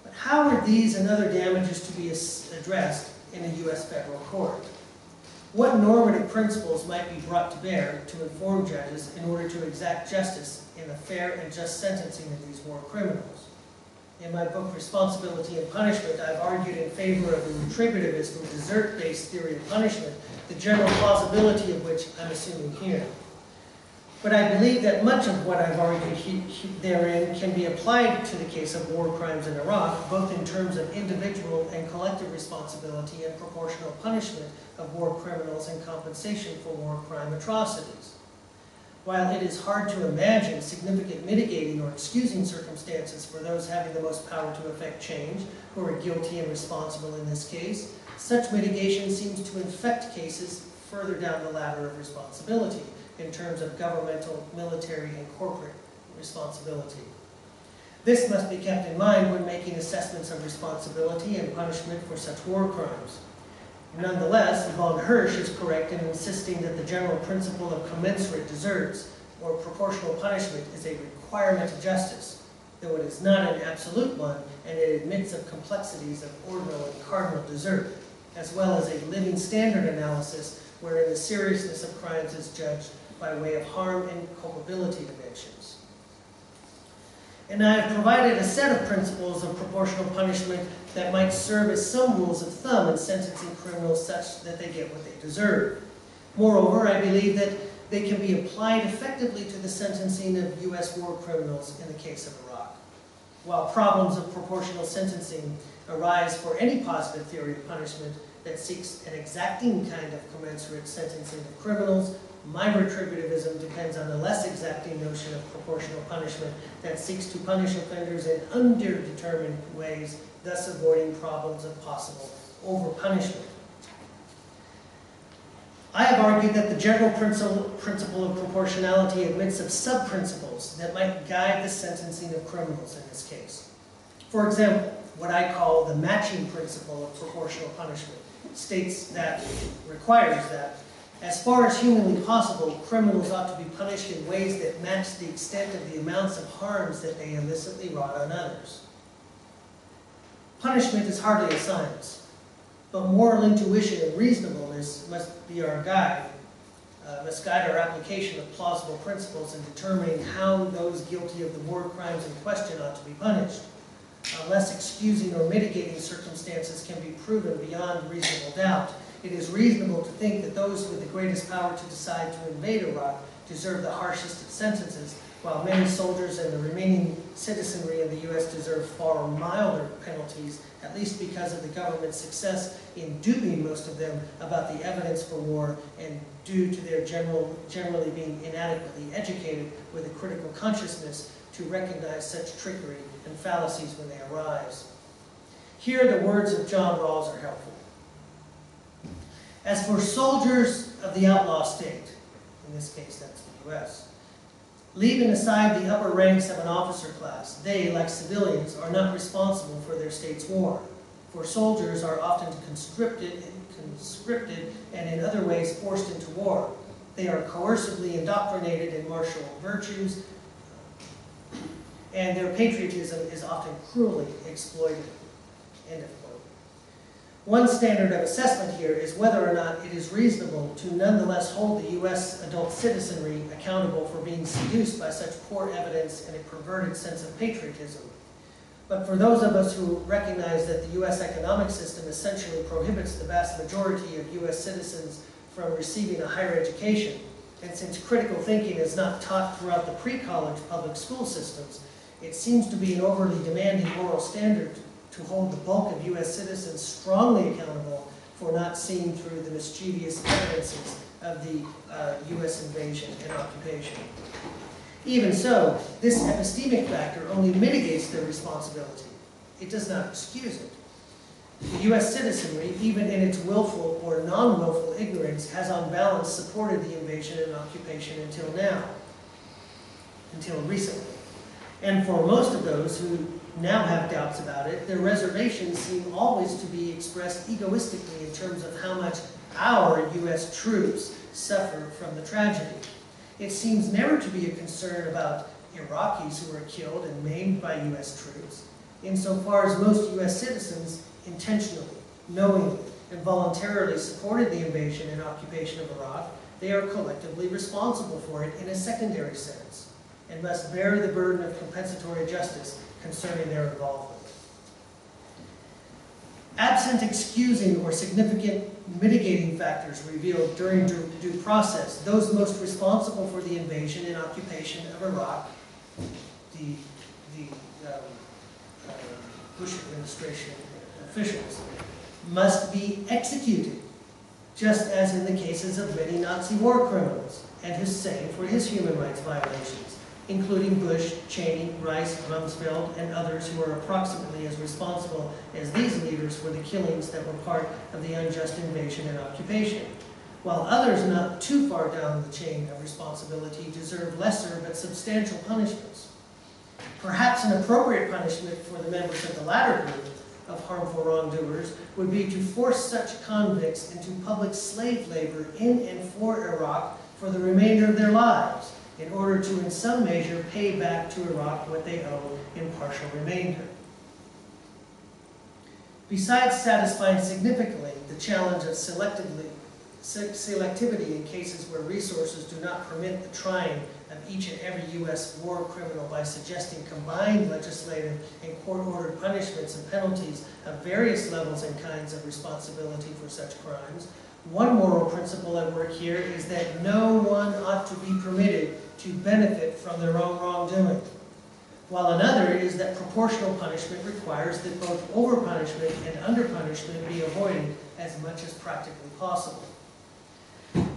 But how are these and other damages to be addressed in a U.S. federal court? What normative principles might be brought to bear to inform judges in order to exact justice in the fair and just sentencing of these war criminals? In my book, Responsibility and Punishment, I've argued in favor of a retributivist or desert-based theory of punishment, the general plausibility of which I'm assuming here. But I believe that much of what I've argued therein can be applied to the case of war crimes in Iraq, both in terms of individual and collective responsibility and proportional punishment of war criminals and compensation for war crime atrocities. While it is hard to imagine significant mitigating or excusing circumstances for those having the most power to effect change, who are guilty and responsible in this case, such mitigation seems to infect cases further down the ladder of responsibility in terms of governmental, military, and corporate responsibility. This must be kept in mind when making assessments of responsibility and punishment for such war crimes. Nonetheless, von Hirsch is correct in insisting that the general principle of commensurate deserts, or proportional punishment, is a requirement of justice, though it is not an absolute one, and it admits of complexities of ordinal and cardinal desert, as well as a living standard analysis wherein the seriousness of crimes is judged by way of harm and culpability dimensions. And I have provided a set of principles of proportional punishment that might serve as some rules of thumb in sentencing criminals such that they get what they deserve. Moreover, I believe that they can be applied effectively to the sentencing of U.S. war criminals in the case of Iraq. While problems of proportional sentencing arise for any positive theory of punishment that seeks an exacting kind of commensurate sentencing of criminals, my retributivism depends on a less exacting notion of proportional punishment that seeks to punish offenders in underdetermined ways, thus avoiding problems of possible over-punishment. I have argued that the general principle of proportionality admits of sub-principles that might guide the sentencing of criminals in this case. For example, what I call the matching principle of proportional punishment requires that, as far as humanly possible, criminals ought to be punished in ways that match the extent of the amounts of harms that they illicitly wrought on others. Punishment is hardly a science, but moral intuition and reasonableness must be our guide, must guide our application of plausible principles in determining how those guilty of the war crimes in question ought to be punished. Unless excusing or mitigating circumstances can be proven beyond reasonable doubt, it is reasonable to think that those with the greatest power to decide to invade Iraq deserve the harshest of sentences, while many soldiers and the remaining citizenry in the U.S. deserve far milder penalties, at least because of the government's success in duping most of them about the evidence for war and due to their generally being inadequately educated with a critical consciousness to recognize such trickery and fallacies when they arise. Here the words of John Rawls are helpful. As for soldiers of the outlaw state, in this case that's the U.S., leaving aside the upper ranks of an officer class, they, like civilians, are not responsible for their state's war. For soldiers are often conscripted and in other ways forced into war. They are coercively indoctrinated in martial virtues, and their patriotism is often cruelly exploited. End of quote. One standard of assessment here is whether or not it is reasonable to nonetheless hold the U.S. adult citizenry accountable for being seduced by such poor evidence and a perverted sense of patriotism. But for those of us who recognize that the U.S. economic system essentially prohibits the vast majority of U.S. citizens from receiving a higher education, and since critical thinking is not taught throughout the pre-college public school systems, it seems to be an overly demanding moral standard to hold the bulk of U.S. citizens strongly accountable for not seeing through the mischievous evidences of the U.S. invasion and occupation. Even so, this epistemic factor only mitigates their responsibility. It does not excuse it. The U.S. citizenry, even in its willful or non-willful ignorance, has on balance supported the invasion and occupation until now, until recently. And for most of those who now have doubts about it, their reservations seem always to be expressed egoistically in terms of how much our U.S. troops suffer from the tragedy. It seems never to be a concern about Iraqis who are killed and maimed by U.S. troops, insofar as most U.S. citizens intentionally, knowingly, and voluntarily supported the invasion and occupation of Iraq. They are collectively responsible for it in a secondary sense, and must bear the burden of compensatory justice concerning their involvement. Absent excusing or significant mitigating factors revealed during due process, those most responsible for the invasion and occupation of Iraq, the Bush administration officials, must be executed, just as in the cases of many Nazi war criminals, and Hussein for his human rights violations, including Bush, Cheney, Rice, Rumsfeld, and others who are approximately as responsible as these leaders for the killings that were part of the unjust invasion and occupation, while others not too far down the chain of responsibility deserve lesser but substantial punishments. Perhaps an appropriate punishment for the members of the latter group of harmful wrongdoers would be to force such convicts into public slave labor in and for Iraq for the remainder of their lives, in order to, in some measure, pay back to Iraq what they owe in partial remainder. Besides satisfying significantly the challenge of selectivity in cases where resources do not permit the trying of each and every U.S. war criminal by suggesting combined legislative and court-ordered punishments and penalties of various levels and kinds of responsibility for such crimes, one moral principle at work here is that no one ought to be permitted to benefit from their own wrongdoing, while another is that proportional punishment requires that both over-punishment and under-punishment be avoided as much as practically possible.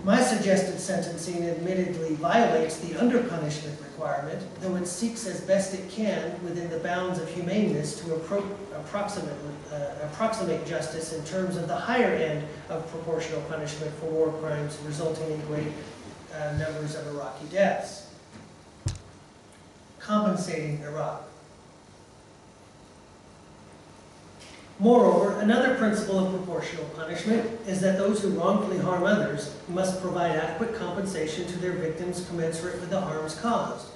My suggested sentencing admittedly violates the under-punishment requirement, though it seeks as best it can, within the bounds of humaneness, to approximate justice in terms of the higher end of proportional punishment for war crimes resulting in great numbers of Iraqi deaths. Compensating Iraq. Moreover, another principle of proportional punishment is that those who wrongfully harm others must provide adequate compensation to their victims commensurate with the harms caused.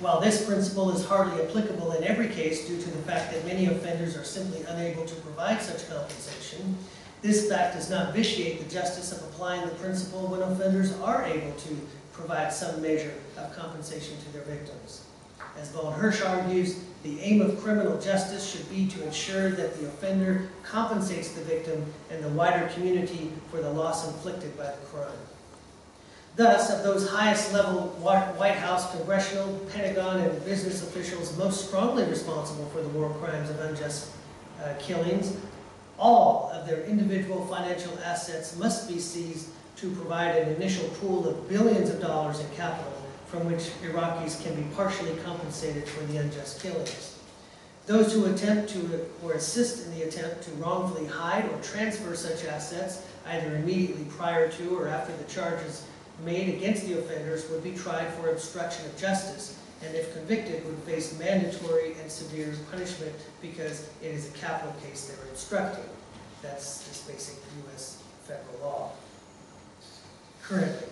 While this principle is hardly applicable in every case due to the fact that many offenders are simply unable to provide such compensation, this fact does not vitiate the justice of applying the principle when offenders are able to provide some measure of compensation to their victims. As Von Hirsch argues, the aim of criminal justice should be to ensure that the offender compensates the victim and the wider community for the loss inflicted by the crime. Thus, of those highest level White House, congressional, Pentagon, and business officials most strongly responsible for the war crimes of unjust killings, all of their individual financial assets must be seized to provide an initial pool of billions of dollars in capital from which Iraqis can be partially compensated for the unjust killings. Those who attempt to or assist in the attempt to wrongfully hide or transfer such assets, either immediately prior to or after the charges made against the offenders, would be tried for obstruction of justice, and if convicted would face mandatory and severe punishment because it is a capital case they're obstructing. That's just basic U.S. federal law. Currently,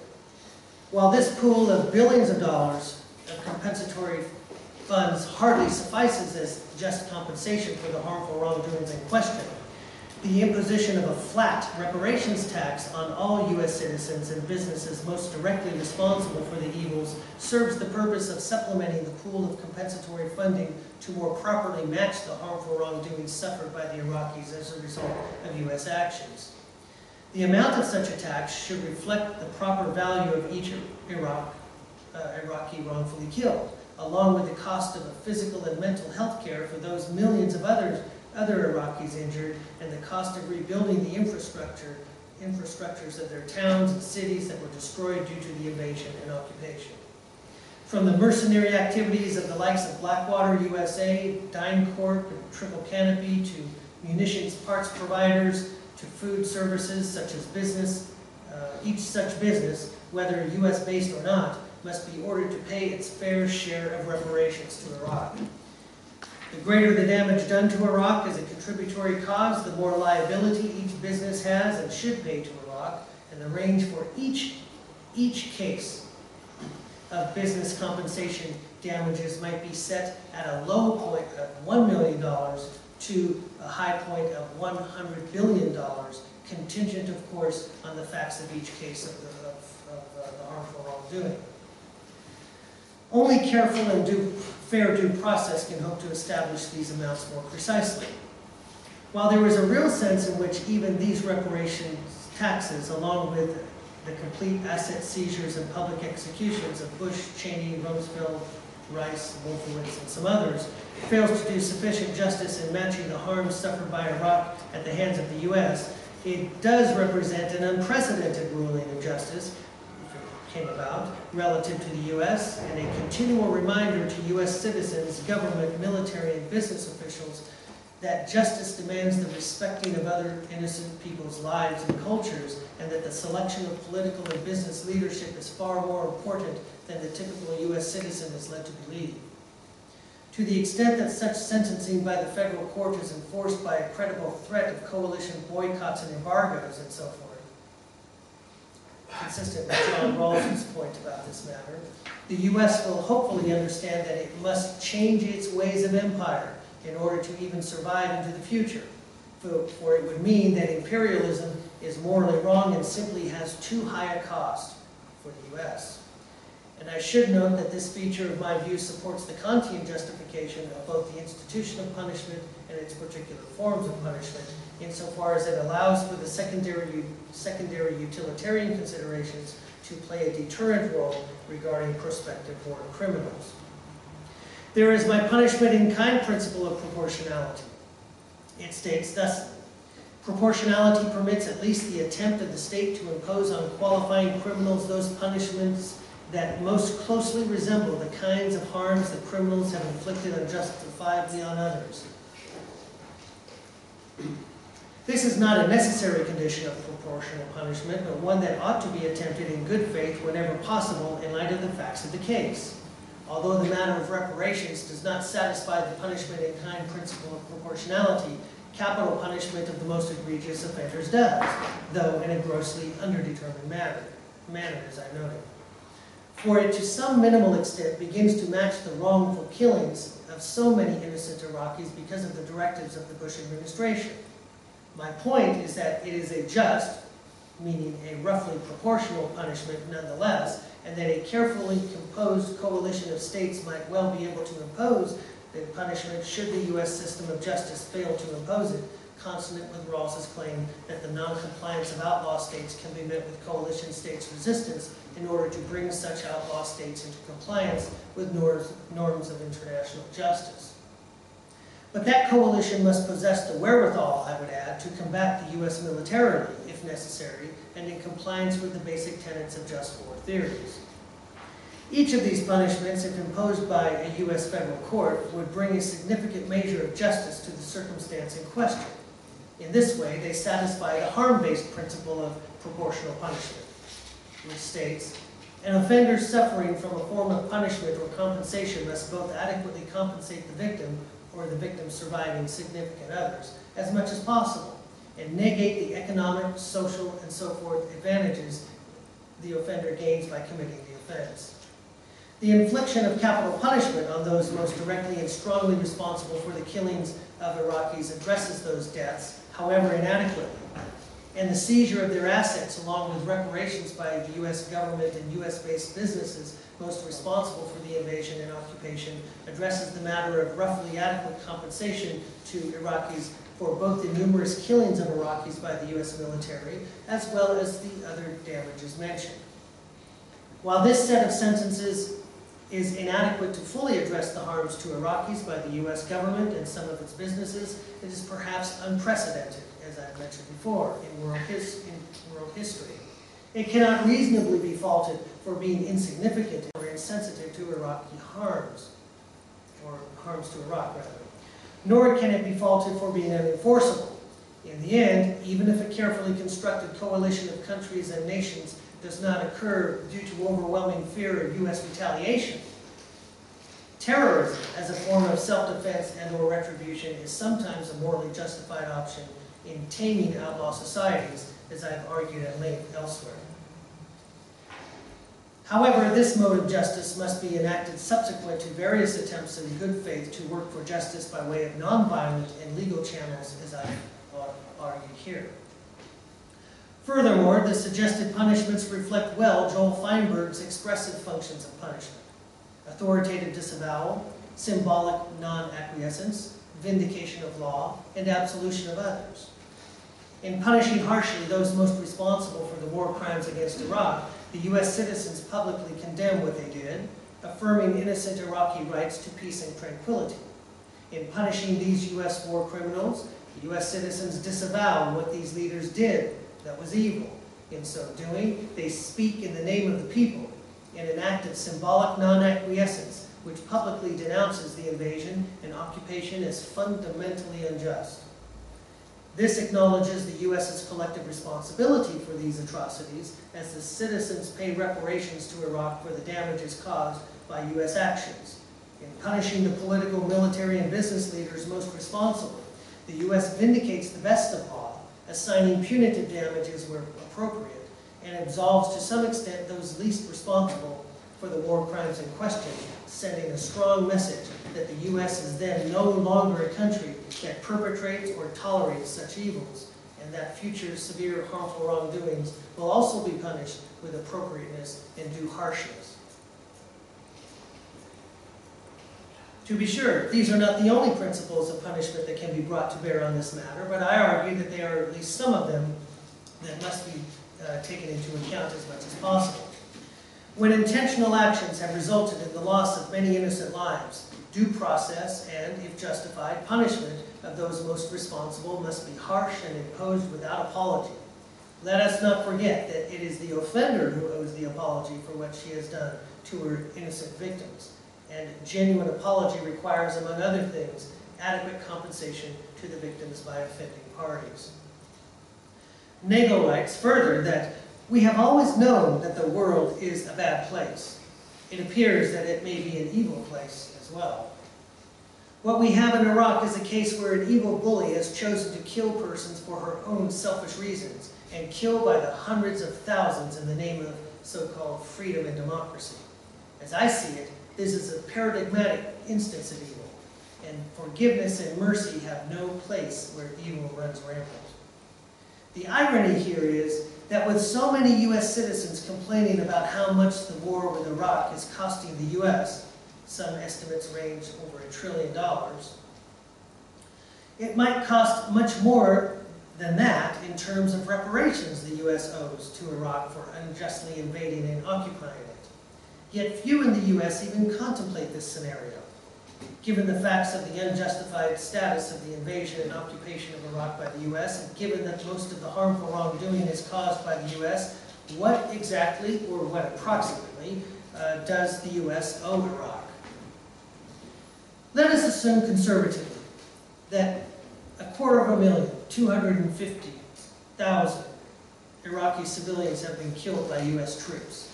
while this pool of billions of dollars of compensatory funds hardly suffices as just compensation for the harmful wrongdoings in question, the imposition of a flat reparations tax on all U.S. citizens and businesses most directly responsible for the evils serves the purpose of supplementing the pool of compensatory funding to more properly match the harmful wrongdoings suffered by the Iraqis as a result of U.S. actions. The amount of such a tax should reflect the proper value of each Iraqi wrongfully killed, along with the cost of a physical and mental health care for those millions of other Iraqis injured, and the cost of rebuilding the infrastructures of their towns and cities that were destroyed due to the invasion and occupation. From the mercenary activities of the likes of Blackwater USA, DynCorp, and Triple Canopy, to munitions parts providers, to food services such as business, each such business, whether U.S.-based or not, must be ordered to pay its fair share of reparations to Iraq. The greater the damage done to Iraq as a contributory cause, the more liability each business has and should pay to Iraq, and the range for each case of business compensation damages might be set at a low point of $1 million to a high point of $100 billion, contingent, of course, on the facts of each case of the harmful wrongdoing. Only careful and fair due process can hope to establish these amounts more precisely. While there is a real sense in which even these reparations taxes, along with the complete asset seizures and public executions of Bush, Cheney, Rumsfeld, Rice, Wolfowitz, and some others, fails to do sufficient justice in matching the harms suffered by Iraq at the hands of the U.S., it does represent an unprecedented ruling of justice, if it came about, relative to the U.S., and a continual reminder to U.S. citizens, government, military, and business officials that justice demands the respecting of other innocent people's lives and cultures, and that the selection of political and business leadership is far more important than the typical U.S. citizen is led to believe. To the extent that such sentencing by the federal court is enforced by a credible threat of coalition boycotts and embargoes and so forth, consistent with John Rawls's point about this matter, the U.S. will hopefully understand that it must change its ways of empire in order to even survive into the future, for it would mean that imperialism is morally wrong and simply has too high a cost for the U.S. And I should note that this feature of my view supports the Kantian justification of both the institution of punishment and its particular forms of punishment, insofar as it allows for the secondary utilitarian considerations to play a deterrent role regarding prospective war criminals. There is my punishment in kind principle of proportionality. It states thus: proportionality permits at least the attempt of the state to impose on qualifying criminals those punishments that most closely resemble the kinds of harms that criminals have inflicted unjustifiably on others. This is not a necessary condition of proportional punishment, but one that ought to be attempted in good faith whenever possible in light of the facts of the case. Although the matter of reparations does not satisfy the punishment in kind principle of proportionality, capital punishment of the most egregious offenders does, though in a grossly underdetermined manner, as I noted. For it to some minimal extent begins to match the wrongful killings of so many innocent Iraqis because of the directives of the Bush administration. My point is that it is a just, meaning a roughly proportional punishment nonetheless, and that a carefully composed coalition of states might well be able to impose the punishment should the U.S. system of justice fail to impose it, consonant with Rawls's claim that the non-compliance of outlaw states can be met with coalition states' resistance in order to bring such outlaw states into compliance with norms of international justice. But that coalition must possess the wherewithal, I would add, to combat the U.S. militarily, if necessary, and in compliance with the basic tenets of just war theories. Each of these punishments, if imposed by a U.S. federal court, would bring a significant measure of justice to the circumstance in question. In this way, they satisfy the harm-based principle of proportional punishment, which states, an offender suffering from a form of punishment or compensation must both adequately compensate the victim or the victim's surviving significant others as much as possible, and negate the economic, social, and so forth advantages the offender gains by committing the offense. The infliction of capital punishment on those most directly and strongly responsible for the killings of Iraqis addresses those deaths, however inadequately, and the seizure of their assets along with reparations by the U.S. government and U.S.-based businesses most responsible for the invasion and occupation addresses the matter of roughly adequate compensation to Iraqis for both the numerous killings of Iraqis by the U.S. military as well as the other damages mentioned. While this set of sentences is inadequate to fully address the harms to Iraqis by the U.S. government and some of its businesses, it is perhaps unprecedented, as I've mentioned before, in world history. It cannot reasonably be faulted for being insignificant or insensitive to Iraqi harms, or harms to Iraq, rather. Nor can it be faulted for being unenforceable. In the end, even if a carefully constructed coalition of countries and nations does not occur due to overwhelming fear of U.S. retaliation, terrorism as a form of self-defense and or retribution is sometimes a morally justified option in taming outlaw societies, as I've argued at length elsewhere. However, this mode of justice must be enacted subsequent to various attempts in good faith to work for justice by way of nonviolent and legal channels, as I've argued here. Furthermore, the suggested punishments reflect well Joel Feinberg's expressive functions of punishment: authoritative disavowal, symbolic non-acquiescence, vindication of law, and absolution of others. In punishing harshly those most responsible for the war crimes against Iraq, the U.S. citizens publicly condemn what they did, affirming innocent Iraqi rights to peace and tranquility. In punishing these U.S. war criminals, the U.S. citizens disavow what these leaders did that was evil. In so doing, they speak in the name of the people in an act of symbolic non-acquiescence, which publicly denounces the invasion and occupation as fundamentally unjust. This acknowledges the U.S.'s collective responsibility for these atrocities as the citizens pay reparations to Iraq for the damages caused by U.S. actions. In punishing the political, military, and business leaders most responsible, the U.S. vindicates the best of law, assigning punitive damages where appropriate, and absolves to some extent those least responsible for the war crimes in question, sending a strong message that the U.S. is then no longer a country that perpetrates or tolerates such evils, and that future severe harmful wrongdoings will also be punished with appropriateness and due harshness. To be sure, these are not the only principles of punishment that can be brought to bear on this matter, but I argue that there are at least some of them that must be taken into account as much as possible. When intentional actions have resulted in the loss of many innocent lives, due process and, if justified, punishment of those most responsible must be harsh and imposed without apology. Let us not forget that it is the offender who owes the apology for what she has done to her innocent victims. And genuine apology requires, among other things, adequate compensation to the victims by offending parties. Nagel writes further that we have always known that the world is a bad place. It appears that it may be an evil place as well. What we have in Iraq is a case where an evil bully has chosen to kill persons for her own selfish reasons and kill by the hundreds of thousands in the name of so-called freedom and democracy. As I see it, this is a paradigmatic instance of evil, and forgiveness and mercy have no place where evil runs rampant. The irony here is that with so many U.S. citizens complaining about how much the war with Iraq is costing the U.S., some estimates range over $1 trillion, it might cost much more than that in terms of reparations the U.S. owes to Iraq for unjustly invading and occupying it. Yet few in the U.S. even contemplate this scenario. Given the facts of the unjustified status of the invasion and occupation of Iraq by the U.S., and given that most of the harmful wrongdoing is caused by the U.S., what exactly, or what approximately, does the U.S. owe Iraq? Let us assume conservatively that 250,000, 250,000 Iraqi civilians have been killed by U.S. troops.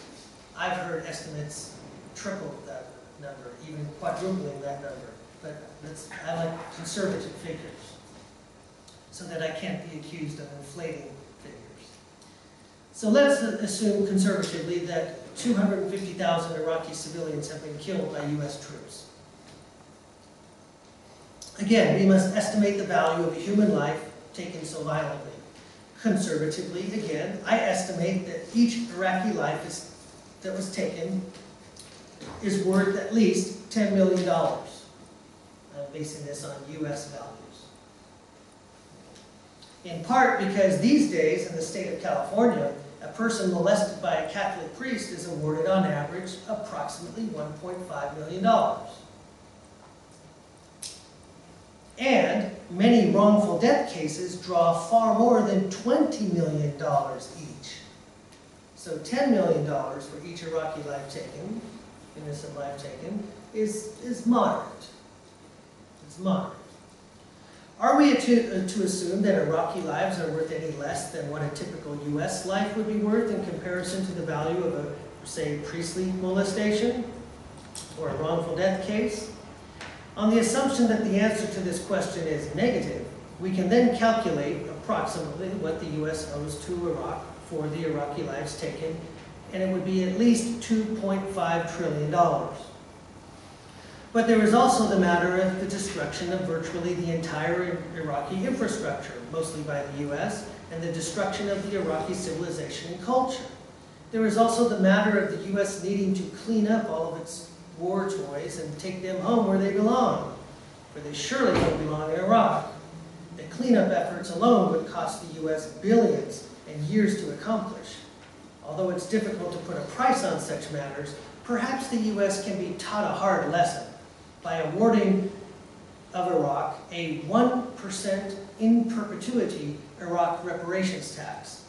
I've heard estimates triple that number, even quadrupling that number. But I like conservative figures, so that I can't be accused of inflating figures. So let's assume conservatively that 250,000 Iraqi civilians have been killed by U.S. troops. Again, we must estimate the value of a human life taken so violently. Conservatively, again, I estimate that each Iraqi life that was taken is worth at least $10 million. I'm basing this on U.S. values. In part because these days, in the state of California, a person molested by a Catholic priest is awarded on average approximately $1.5 million. And many wrongful death cases draw far more than $20 million each. So $10 million for each Iraqi life taken, innocent life taken, is moderate. It's moderate. Are we to assume that Iraqi lives are worth any less than what a typical U.S. life would be worth in comparison to the value of a, say, priestly molestation or a wrongful death case? On the assumption that the answer to this question is negative, we can then calculate approximately what the U.S. owes to Iraq for the Iraqi lives taken, and it would be at least $2.5 trillion. But there is also the matter of the destruction of virtually the entire Iraqi infrastructure, mostly by the U.S., and the destruction of the Iraqi civilization and culture. There is also the matter of the U.S. needing to clean up all of its war toys and take them home where they belong, for they surely don't belong in Iraq. The cleanup efforts alone would cost the U.S. billions and years to accomplish. Although it's difficult to put a price on such matters, perhaps the U.S. can be taught a hard lesson by awarding of Iraq a 1% in perpetuity Iraq reparations tax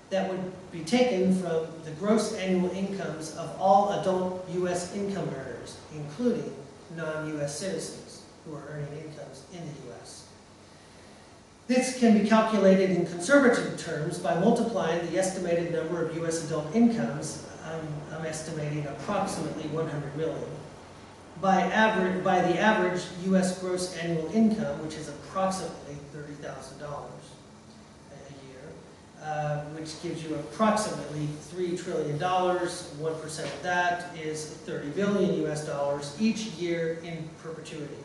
that would be taken from the gross annual incomes of all adult U.S. income earners, including non-U.S. citizens who are earning incomes in the U.S. This can be calculated in conservative terms by multiplying the estimated number of U.S. adult incomes, I'm estimating approximately 100 million, by the average U.S. gross annual income, which is approximately $30,000 a year, which gives you approximately $3 trillion. 1% of that is 30 billion U.S. dollars each year in perpetuity.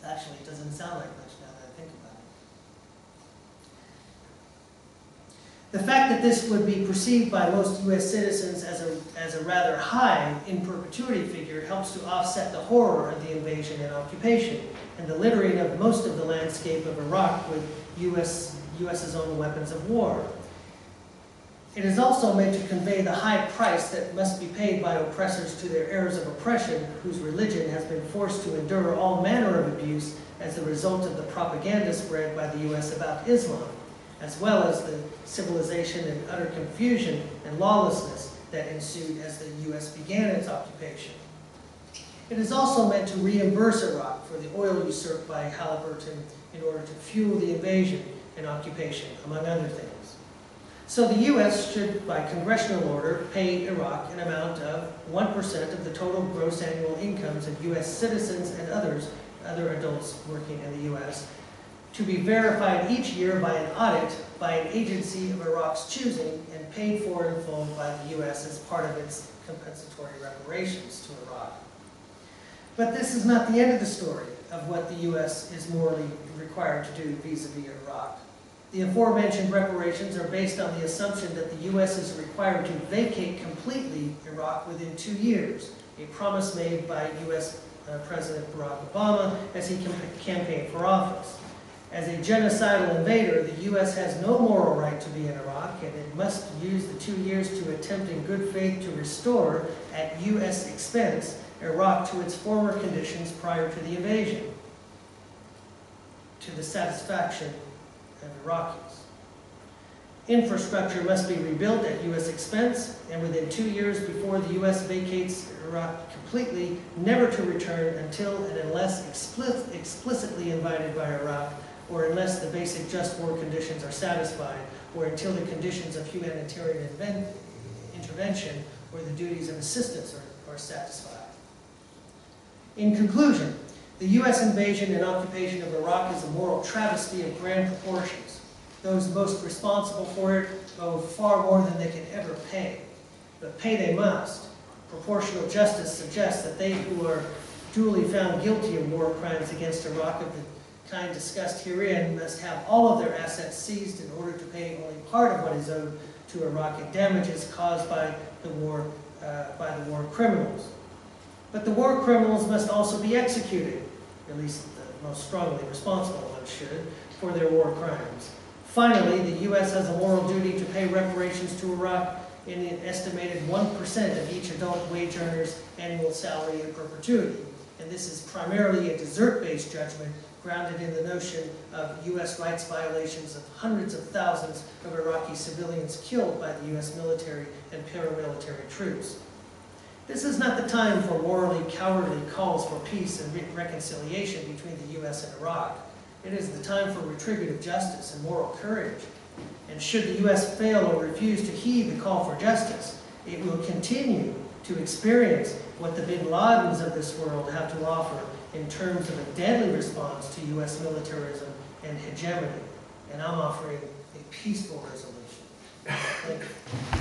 Actually, it doesn't sound like much now that I think about it. The fact that this would be perceived by most U.S. citizens as a rather high in perpetuity figure helps to offset the horror of the invasion and occupation and the littering of most of the landscape of Iraq with U.S.'s own weapons of war. It is also meant to convey the high price that must be paid by oppressors to their heirs of oppression, whose religion has been forced to endure all manner of abuse as a result of the propaganda spread by the U.S. about Islam, as well as the civilization and utter confusion and lawlessness that ensued as the U.S. began its occupation. It is also meant to reimburse Iraq for the oil usurped by Halliburton in order to fuel the invasion and occupation, among other things. So the U.S. should, by congressional order, pay Iraq an amount of 1% of the total gross annual incomes of U.S. citizens and other adults working in the U.S., to be verified each year by an audit by an agency of Iraq's choosing and paid for in full by the U.S. as part of its compensatory reparations to Iraq. But this is not the end of the story of what the U.S. is morally required to do vis-a-vis Iraq. The aforementioned reparations are based on the assumption that the U.S. is required to vacate completely Iraq within 2 years, a promise made by U.S. President Barack Obama as he campaigned for office. As a genocidal invader, the U.S. has no moral right to be in Iraq, and it must use the 2 years to attempt in good faith to restore, at U.S. expense, Iraq to its former conditions prior to the invasion, to the satisfaction of Iraqis. Infrastructure must be rebuilt at U.S. expense, and within 2 years before the U.S. vacates Iraq completely, never to return until and unless explicitly invited by Iraq, or unless the basic just war conditions are satisfied, or until the conditions of humanitarian intervention or the duties of assistance are satisfied. In conclusion, the U.S. invasion and occupation of Iraq is a moral travesty of grand proportions. Those most responsible for it owe far more than they can ever pay. But pay they must. Proportional justice suggests that they who are duly found guilty of war crimes against Iraq of the kind discussed herein must have all of their assets seized in order to pay only part of what is owed to Iraq in damages caused by the war criminals. But the war criminals must also be executed, at least the most strongly responsible ones should, for their war crimes. Finally, the U.S. has a moral duty to pay reparations to Iraq in an estimated 1% of each adult wage earner's annual salary in perpetuity. And this is primarily a desert-based judgment grounded in the notion of U.S. rights violations of hundreds of thousands of Iraqi civilians killed by the U.S. military and paramilitary troops. This is not the time for morally cowardly calls for peace and reconciliation between the U.S. and Iraq. It is the time for retributive justice and moral courage. And should the U.S. fail or refuse to heed the call for justice, it will continue to experience what the bin Ladens of this world have to offer in terms of a deadly response to U.S. militarism and hegemony. And I'm offering a peaceful resolution. Thank you.